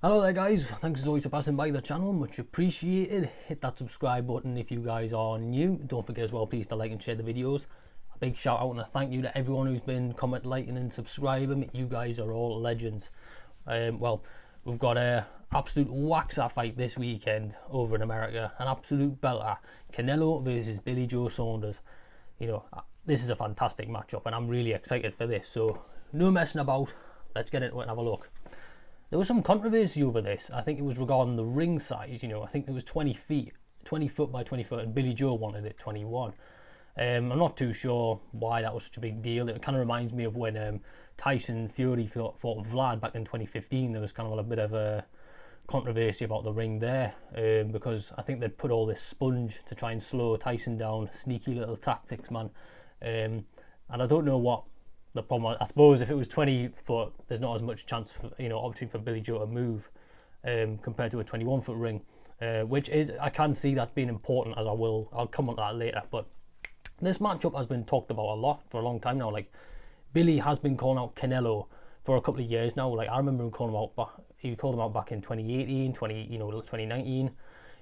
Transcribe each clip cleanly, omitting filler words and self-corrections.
Hello there guys, thanks as always for passing by the channel, much appreciated. Hit that subscribe button if you guys are new. Don't forget as well, please to like and share the videos. A big shout out and a thank you to everyone who's been comment, liking and subscribing. You guys are all legends. Well, we've got a absolute waxer fight this weekend over in America. An absolute belter. Canelo versus Billy Joe Saunders. You know, this is a fantastic matchup and I'm really excited for this. So, no messing about. Let's get into it and have a look. There was some controversy over this. I think it was regarding the ring size. You know, I think it was 20 foot by 20 foot, and Billy Joe wanted it 21. I'm not too sure why that was such a big deal. It kind of reminds me of when Tyson Fury fought Vlad back in 2015. There was kind of a bit of a controversy about the ring there because I think they'd put all this sponge to try and slow Tyson down. Sneaky little tactics, man. And I don't know what the problem, I suppose if it was 20 foot, there's not as much chance for, opportunity for Billy Joe to move compared to a 21 foot ring, which is, I can see that being important, as I'll come on to that later. But this matchup has been talked about a lot for a long time now. Like, Billy has been calling out Canelo for a couple of years now. Like, I remember him calling him out, he called him out back in 2018, 2019.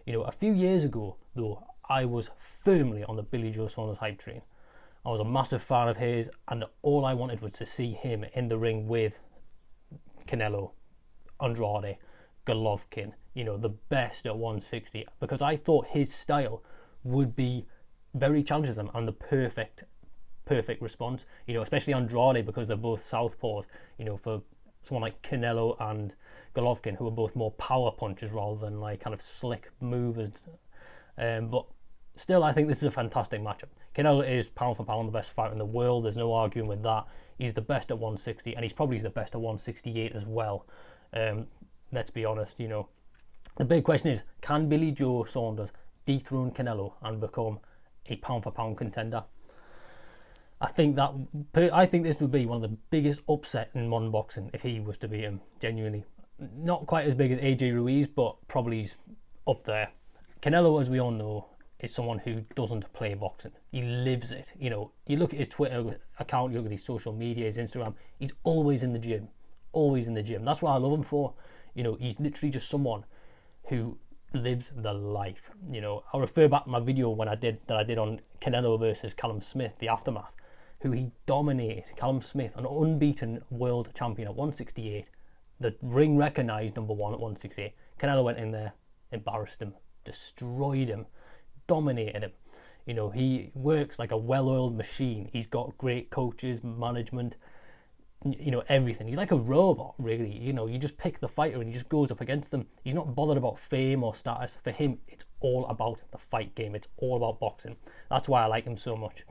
A few years ago though, I was firmly on the Billy Joe Saunders hype train. I was a massive fan of his, and all I wanted was to see him in the ring with Canelo, Andrade, Golovkin, the best at 160, because I thought his style would be very challenging them and the perfect response, especially Andrade, because they're both southpaws, for someone like Canelo and Golovkin, who are both more power punchers rather than like kind of slick movers. But still, I think this is a fantastic matchup. Canelo is pound for pound the best fighter in the world. There's no arguing with that. He's the best at 160, and he's probably the best at 168 as well. Let's be honest, The big question is, can Billy Joe Saunders dethrone Canelo and become a pound for pound contender? I think this would be one of the biggest upset in modern boxing if he was to beat him, genuinely. Not quite as big as AJ Ruiz, but probably he's up there. Canelo, as we all know, is someone who doesn't play boxing. He lives it. You look at his Twitter account, you look at his social media, his Instagram, he's always in the gym. Always in the gym. That's what I love him for. He's literally just someone who lives the life. I'll refer back to my video that I did on Canelo versus Callum Smith, the aftermath, who he dominated. Callum Smith, an unbeaten world champion at 168, the ring recognised number one at 168. Canelo went in there, embarrassed him, destroyed him, dominated him. He works like a well-oiled machine. He's got great coaches, management, everything. He's like a robot, really. You just pick the fighter and he just goes up against them. He's not bothered about fame or status. For him, it's all about the fight game. It's all about boxing. That's why I like him so much.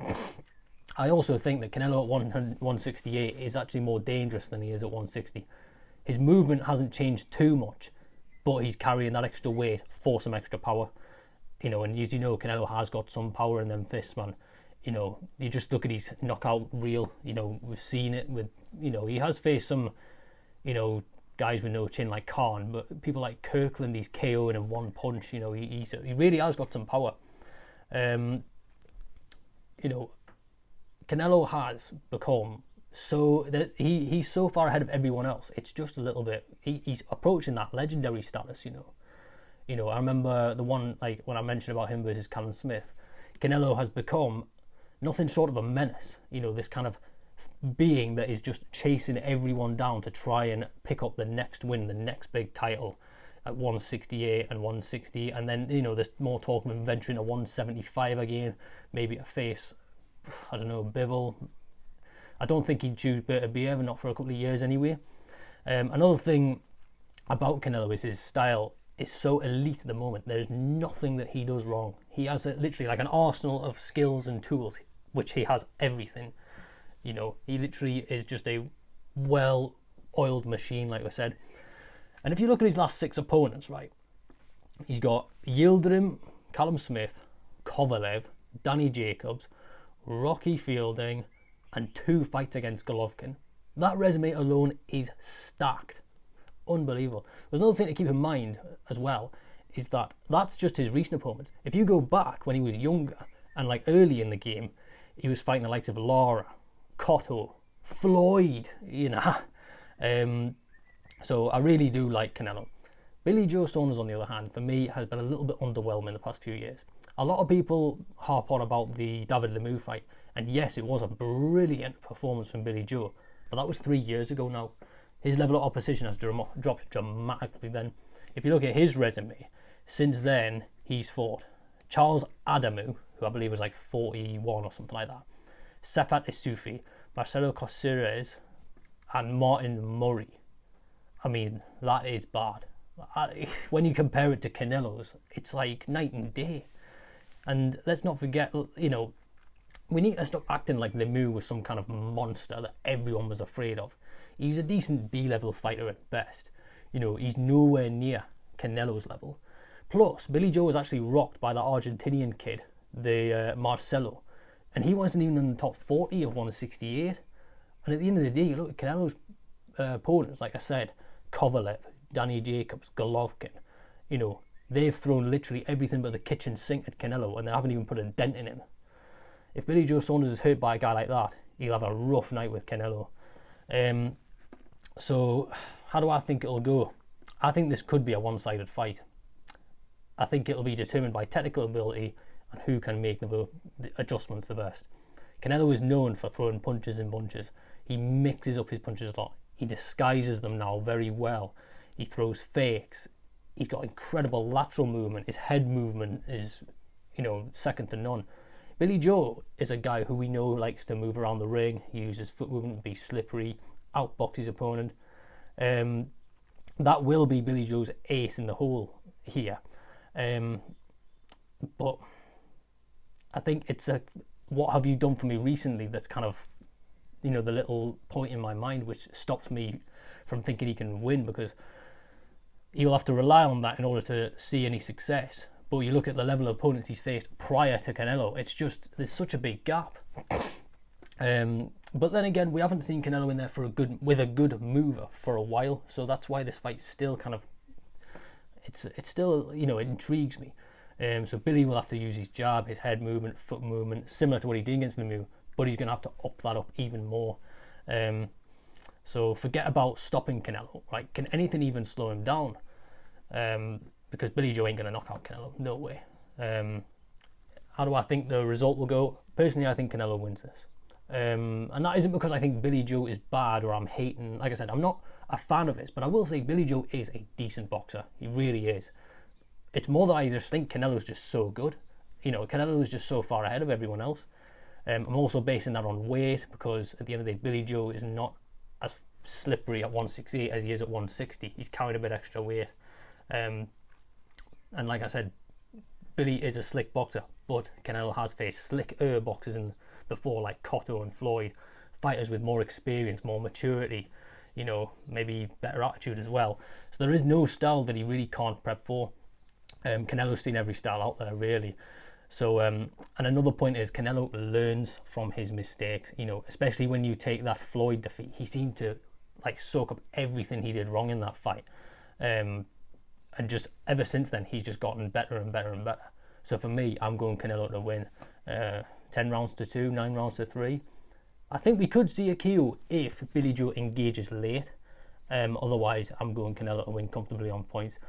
I also think that Canelo at 168 is actually more dangerous than he is at 160. His movement hasn't changed too much, but he's carrying that extra weight for some extra power. And as you know, Canelo has got some power in them fists, man. You just look at his knockout reel. We've seen it with, he has faced some, guys with no chin like Khan, but people like Kirkland, he's KOing in one punch. He really has got some power. Canelo has become so that he's so far ahead of everyone else. It's just a little bit. He's approaching that legendary status. I remember the one, like when I mentioned about him versus Callum Smith, Canelo has become nothing short of a menace. This kind of being that is just chasing everyone down to try and pick up the next win, the next big title at 168 and 160. And then, there's more talk of him venturing to 175 again, maybe to face, I don't know, Bivol. I don't think he'd choose Beterbiev, not for a couple of years anyway. Another thing about Canelo is his style is so elite at the moment. There's nothing that he does wrong. He has literally like an arsenal of skills and tools, which he has everything. He literally is just a well-oiled machine, like I said. And if you look at his last 6 opponents, right, he's got Yildirim, Callum Smith, Kovalev, Danny Jacobs, Rocky Fielding, and 2 fights against Golovkin. That resume alone is stacked. Unbelievable. There's another thing to keep in mind as well, is that that's just his recent opponents. If you go back when he was younger and like early in the game, he was fighting the likes of Lara, Cotto, Floyd, So I really do like Canelo. Billy Joe Saunders, on the other hand, for me, has been a little bit underwhelming the past few years. A lot of people harp on about the David Lemieux fight, and yes, it was a brilliant performance from Billy Joe, but that was 3 years ago now. His level of opposition has dropped dramatically then. If you look at his resume, since then, he's fought Charles Adamu, who I believe was like 41 or something like that, Sefat Isufi, Marcelo Caceres, and Martin Murray. I mean, that is bad. When you compare it to Canelos, it's like night and day. And let's not forget, you know, we need to stop acting like Lemieux was some kind of monster that everyone was afraid of. He's a decent B-level fighter at best. You know, he's nowhere near Canelo's level. Plus, Billy Joe was actually rocked by that Argentinian kid, the Marcelo, and he wasn't even in the top 40 of 168. And at the end of the day, you look at Canelo's opponents, like I said, Kovalev, Danny Jacobs, Golovkin, you know, they've thrown literally everything but the kitchen sink at Canelo, and they haven't even put a dent in him. If Billy Joe Saunders is hurt by a guy like that, he'll have a rough night with Canelo. So, how do I think it'll go? I think this could be a one-sided fight. I think it'll be determined by technical ability and who can make the adjustments the best. Canelo is known for throwing punches in bunches. He mixes up his punches a lot. He disguises them now very well. He throws fakes. He's got incredible lateral movement. His head movement is, you know, second to none. Billy Joe is a guy who we know likes to move around the ring. He uses foot movement to be slippery, outbox his opponent. That will be Billy Joe's ace in the hole here. But I think it's a what have you done for me recently that's kind of, you know, the little point in my mind which stops me from thinking he can win, because he'll have to rely on that in order to see any success. But you look at the level of opponents he's faced prior to Canelo, it's just, there's such a big gap. But then again, we haven't seen Canelo in there with a good mover for a while, so that's why this fight's still kind of, it's still, you know, it intrigues me. So Billy will have to use his jab, his head movement, foot movement, similar to what he did against Lemieux, but he's going to have to up that up even more. So forget about stopping Canelo, right? Can anything even slow him down? Because Billy Joe ain't going to knock out Canelo, no way. How do I think the result will go? Personally, I think Canelo wins this. And that isn't because I think Billy Joe is bad or I'm hating. Like I said, I'm not a fan of his, but I will say Billy Joe is a decent boxer. He really is. It's more that I just think Canelo's just so good. You know, Canelo is just so far ahead of everyone else. I'm also basing that on weight, because at the end of the day, Billy Joe is not as slippery at 168 as he is at 160. He's carrying a bit extra weight. And like I said, Billy is a slick boxer, but Canelo has faced slicker boxers before, like Cotto and Floyd, fighters with more experience, more maturity, you know, maybe better attitude as well. So there is no style that he really can't prep for. Canelo's seen every style out there, really. So, and another point is Canelo learns from his mistakes, you know, especially when you take that Floyd defeat. He seemed to like soak up everything he did wrong in that fight. And just ever since then, he's just gotten better and better and better. So for me, I'm going Canelo to win 10 rounds to 2, 9 rounds to 3. I think we could see a KO if Billy Joe engages late. Otherwise, I'm going Canelo to win comfortably on points.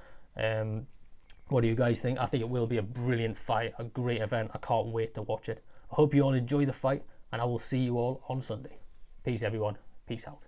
What do you guys think? I think it will be a brilliant fight, a great event. I can't wait to watch it. I hope you all enjoy the fight, and I will see you all on Sunday. Peace, everyone. Peace out.